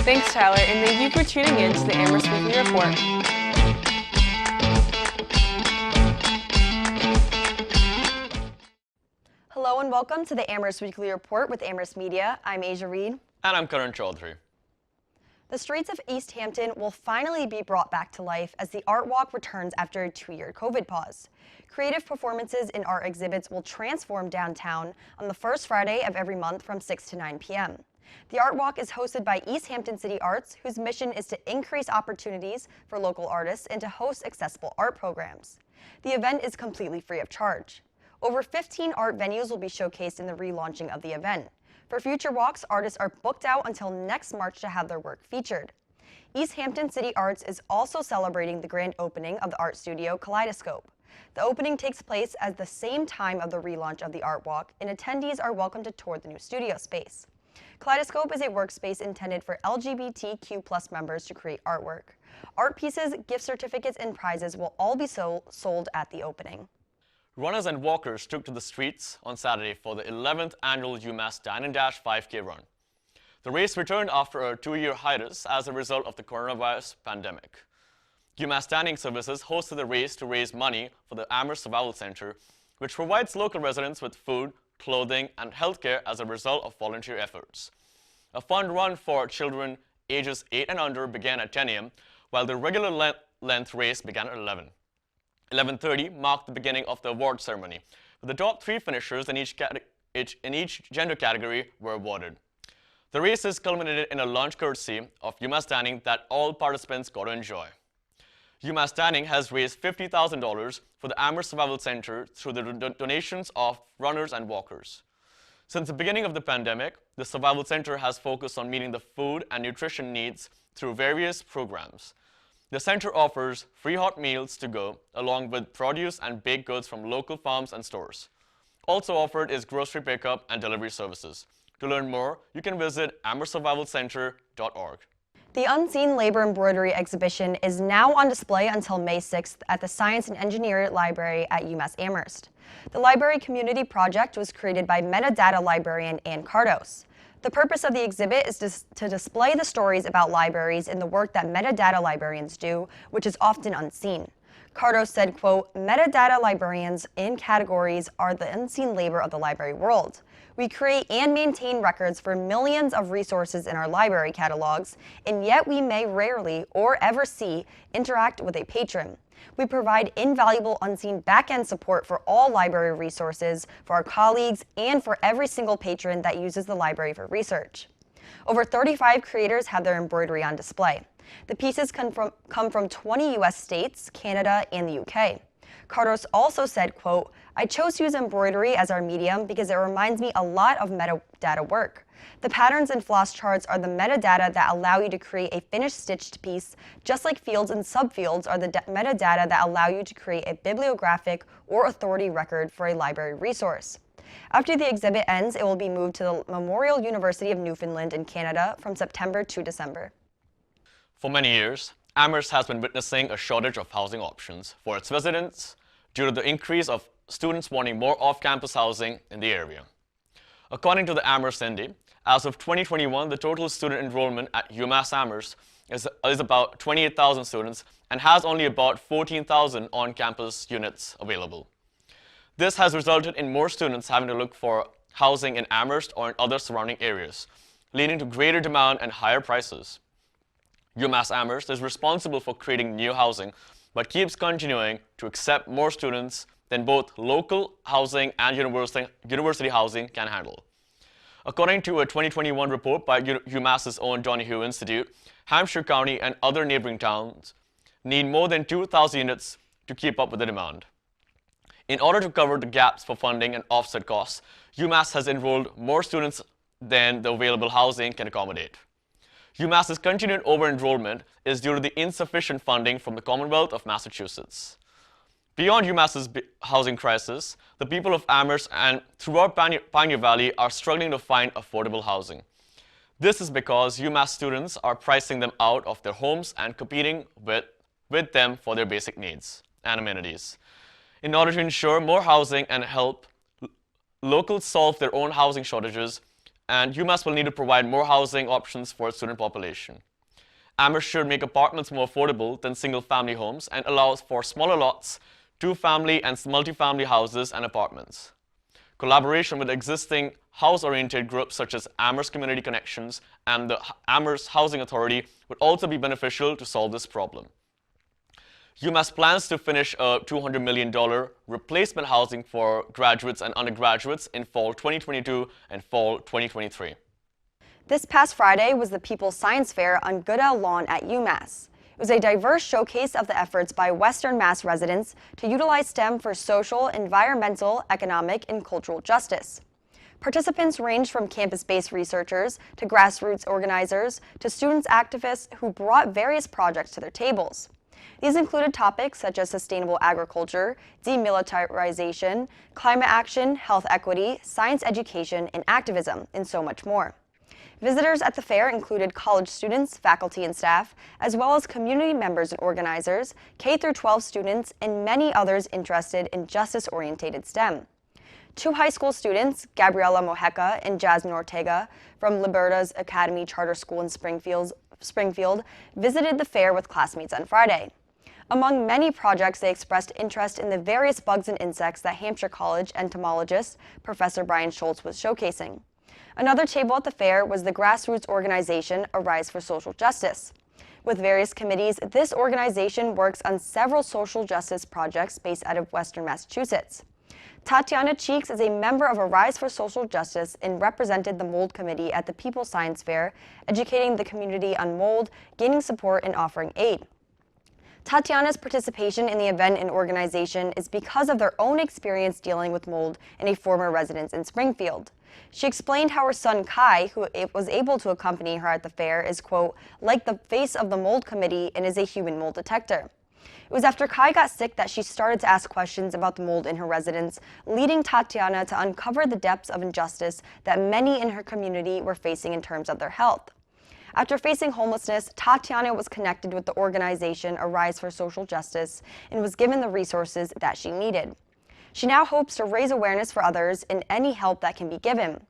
Thanks, Tyler, and thank you for tuning in to the Amherst Weekly Report. Hello and welcome to the Amherst Weekly Report with Amherst Media. I'm Asia Reed. And I'm Karan Chaudhary. The streets of East Hampton will finally be brought back to life as the Art Walk returns after a 2-year COVID pause. Creative performances and art exhibits will transform downtown on the first Friday of every month from 6 to 9 p.m. The Art Walk is hosted by East Hampton City Arts, whose mission is to increase opportunities for local artists and to host accessible art programs. The event is completely free of charge. Over 15 art venues will be showcased in the relaunching of the event. For future walks, artists are booked out until next March to have their work featured. East Hampton City Arts is also celebrating the grand opening of the art studio Kaleidoscope. The opening takes place at the same time of the relaunch of the Art Walk, and attendees are welcome to tour the new studio space. Kaleidoscope is a workspace intended for LGBTQ+ members to create artwork. Art pieces, gift certificates, and prizes will all be sold at the opening. Runners and walkers took to the streets on Saturday for the 11th annual UMass Dine and Dash 5K run. The race returned after a 2-year hiatus as a result of the coronavirus pandemic. UMass Standing Services hosted the race to raise money for the Amherst Survival Center, which provides local residents with food, clothing, and healthcare as a result of volunteer efforts. A fun run for children ages 8 and under began at 10 a.m., while the regular length race began at 11. 11:30 marked the beginning of the award ceremony, with the top 3 finishers in each gender category were awarded. The races culminated in a lunch courtesy of UMass Standing that all participants got to enjoy. UMass Standing has raised $50,000 for the Amherst Survival Center through the donations of runners and walkers. Since the beginning of the pandemic, the Survival Center has focused on meeting the food and nutrition needs through various programs. The center offers free hot meals to go, along with produce and baked goods from local farms and stores. Also offered is grocery pickup and delivery services. To learn more, you can visit amherstsurvivalcenter.org. The Unseen Labor Embroidery exhibition is now on display until May 6th at the Science and Engineering Library at UMass Amherst. The library community project was created by metadata librarian Ann Cardos. The purpose of the exhibit is to display the stories about libraries and the work that metadata librarians do, which is often unseen. Cardos said, quote, "Metadata librarians in categories are the unseen labor of the library world. We create and maintain records for millions of resources in our library catalogs, and yet we may rarely or ever interact with a patron. We provide invaluable unseen back-end support for all library resources, for our colleagues, and for every single patron that uses the library for research." Over 35 creators have their embroidery on display. The pieces come from 20 U.S. states, Canada, and the UK. Cardos also said, quote, "I chose to use embroidery as our medium because it reminds me a lot of metadata work. The patterns and floss charts are the metadata that allow you to create a finished stitched piece, just like fields and subfields are the metadata that allow you to create a bibliographic or authority record for a library resource." After the exhibit ends, it will be moved to the Memorial University of Newfoundland in Canada from September to December. For many years, Amherst has been witnessing a shortage of housing options for its residents due to the increase of students wanting more off-campus housing in the area. According to the Amherst Indy, as of 2021, the total student enrollment at UMass Amherst is about 28,000 students and has only about 14,000 on-campus units available. This has resulted in more students having to look for housing in Amherst or in other surrounding areas, leading to greater demand and higher prices. UMass Amherst is responsible for creating new housing, but keeps continuing to accept more students than both local housing and university housing can handle. According to a 2021 report by UMass's own Donahue Institute, Hampshire County and other neighboring towns need more than 2,000 units to keep up with the demand. In order to cover the gaps for funding and offset costs, UMass has enrolled more students than the available housing can accommodate. UMass's continued over-enrollment is due to the insufficient funding from the Commonwealth of Massachusetts. Beyond UMass's housing crisis, the people of Amherst and throughout Pioneer Valley are struggling to find affordable housing. This is because UMass students are pricing them out of their homes and competing with them for their basic needs and amenities. In order to ensure more housing and help locals solve their own housing shortages, and UMass will need to provide more housing options for its student population. Amherst should make apartments more affordable than single-family homes and allows for smaller lots, two-family and multi-family houses and apartments. Collaboration with existing house-oriented groups such as Amherst Community Connections and the Amherst Housing Authority would also be beneficial to solve this problem. UMass plans to finish a $200 million replacement housing for graduates and undergraduates in fall 2022 and fall 2023. This past Friday was the People's Science Fair on Goodell Lawn at UMass. It was a diverse showcase of the efforts by Western Mass residents to utilize STEM for social, environmental, economic, and cultural justice. Participants ranged from campus-based researchers to grassroots organizers to students activists who brought various projects to their tables. These included topics such as sustainable agriculture, demilitarization, climate action, health equity, science education, and activism, and so much more. Visitors at the fair included college students, faculty and staff, as well as community members and organizers, K-12 students, and many others interested in justice-oriented STEM. Two high school students, Gabriela Mojeca and Jasmine Ortega, from Liberta's Academy Charter School in Springfield, visited the fair with classmates on Friday. Among many projects, they expressed interest in the various bugs and insects that Hampshire College entomologist Professor Brian Schultz was showcasing. Another table at the fair was the grassroots organization Arise for Social Justice. With various committees, this organization works on several social justice projects based out of Western Massachusetts. Tatiana Cheeks is a member of Arise for Social Justice and represented the Mold Committee at the People's Science Fair, educating the community on mold, gaining support, and offering aid. Tatiana's participation in the event and organization is because of their own experience dealing with mold in a former residence in Springfield. She explained how her son Kai, who was able to accompany her at the fair, is, quote, like the face of the Mold Committee and is a human mold detector. It was after Kai got sick that she started to ask questions about the mold in her residence, leading Tatiana to uncover the depths of injustice that many in her community were facing in terms of their health. After facing homelessness, Tatiana was connected with the organization Arise for Social Justice and was given the resources that she needed. She now hopes to raise awareness for others in any help that can be given.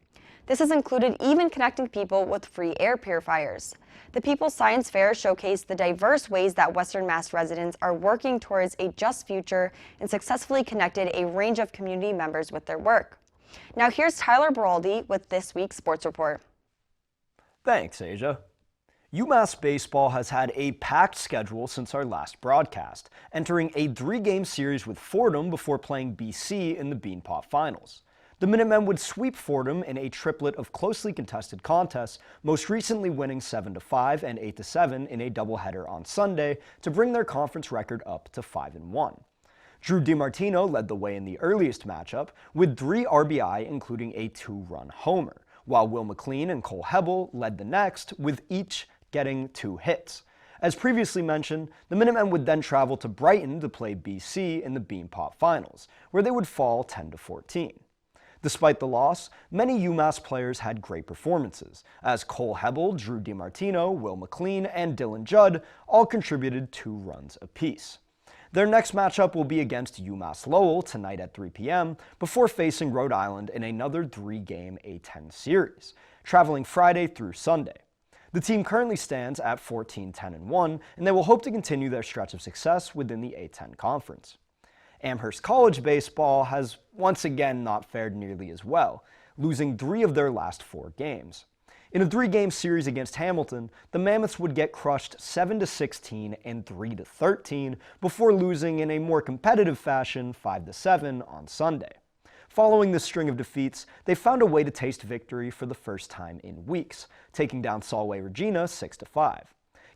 This has included even connecting people with free air purifiers. The People's Science Fair showcased the diverse ways that Western Mass residents are working towards a just future and successfully connected a range of community members with their work. Now here's Tyler Baraldi with this week's Sports Report. Thanks, Asia. UMass baseball has had a packed schedule since our last broadcast, entering a 3-game series with Fordham before playing BC in the Beanpot Finals. The Minutemen would sweep Fordham in a triplet of closely contested contests, most recently winning 7-5 and 8-7 in a doubleheader on Sunday to bring their conference record up to 5-1. Drew DiMartino led the way in the earliest matchup with 3 RBI, including a 2-run homer, while Will McLean and Cole Hebel led the next, with each getting 2 hits. As previously mentioned, the Minutemen would then travel to Brighton to play BC in the Beanpot Finals, where they would fall 10-14. Despite the loss, many UMass players had great performances, as Cole Hebel, Drew DiMartino, Will McLean, and Dylan Judd all contributed 2 runs apiece. Their next matchup will be against UMass Lowell tonight at 3 p.m. before facing Rhode Island in another 3-game A10 series, traveling Friday through Sunday. The team currently stands at 14-10-1, and they will hope to continue their stretch of success within the A10 conference. Amherst College baseball has once again not fared nearly as well, losing 3 of their last 4 games. In a 3-game series against Hamilton, the Mammoths would get crushed 7-16 and 3-13 before losing in a more competitive fashion 5-7 on Sunday. Following this string of defeats, they found a way to taste victory for the first time in weeks, taking down Solway Regina 6-5.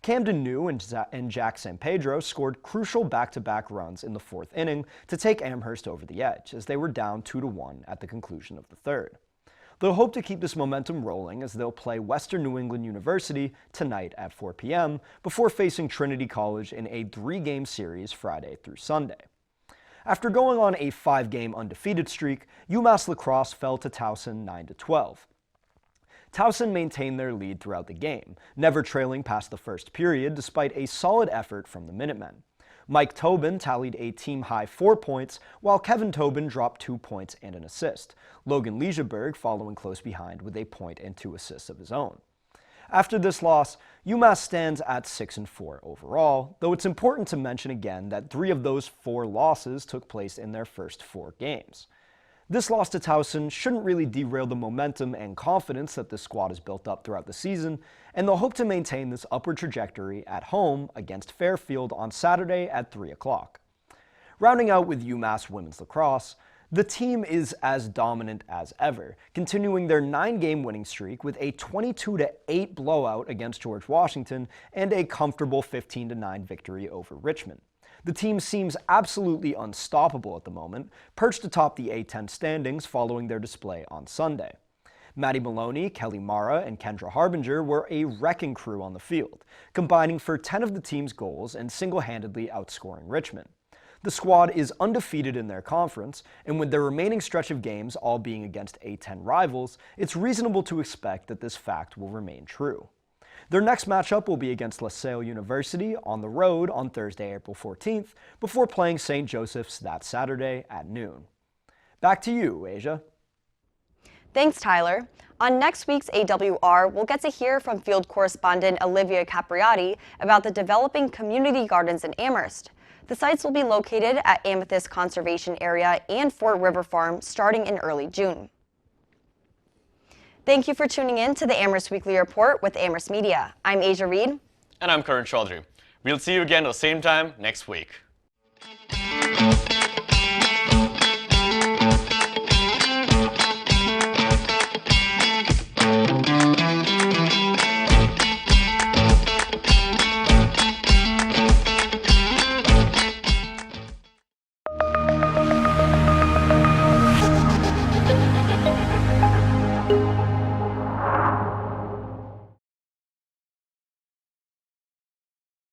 Camden New and Jack San Pedro scored crucial back-to-back runs in the 4th inning to take Amherst over the edge, as they were down 2-1 at the conclusion of the 3rd. They'll hope to keep this momentum rolling as they'll play Western New England University tonight at 4 p.m. before facing Trinity College in a 3-game series Friday through Sunday. After going on a 5-game undefeated streak, UMass Lacrosse fell to Towson 9-12. Towson maintained their lead throughout the game, never trailing past the first period despite a solid effort from the Minutemen. Mike Tobin tallied a team-high 4 points, while Kevin Tobin dropped 2 points and an assist. Logan Leisjeberg following close behind with a point and 2 assists of his own. After this loss, UMass stands at 6-4 overall, though it's important to mention again that 3 of those 4 losses took place in their first 4 games. This loss to Towson shouldn't really derail the momentum and confidence that this squad has built up throughout the season, and they'll hope to maintain this upward trajectory at home against Fairfield on Saturday at 3 o'clock. Rounding out with UMass women's lacrosse, the team is as dominant as ever, continuing their 9-game winning streak with a 22-8 blowout against George Washington and a comfortable 15-9 victory over Richmond. The team seems absolutely unstoppable at the moment, perched atop the A10 standings following their display on Sunday. Maddie Maloney, Kelly Mara, and Kendra Harbinger were a wrecking crew on the field, combining for 10 of the team's goals and single-handedly outscoring Richmond. The squad is undefeated in their conference, and with their remaining stretch of games all being against A10 rivals, it's reasonable to expect that this fact will remain true. Their next matchup will be against LaSalle University on the road on Thursday, April 14th, before playing St. Joseph's that Saturday at noon. Back to you, Asia. Thanks, Tyler. On next week's AWR, we'll get to hear from field correspondent Olivia Capriati about the developing community gardens in Amherst. The sites will be located at Amethyst Conservation Area and Fort River Farm starting in early June. Thank you for tuning in to the Amherst Weekly Report with Amherst Media. I'm Asia Reed. And I'm Karan Chaudhary. We'll see you again at the same time next week.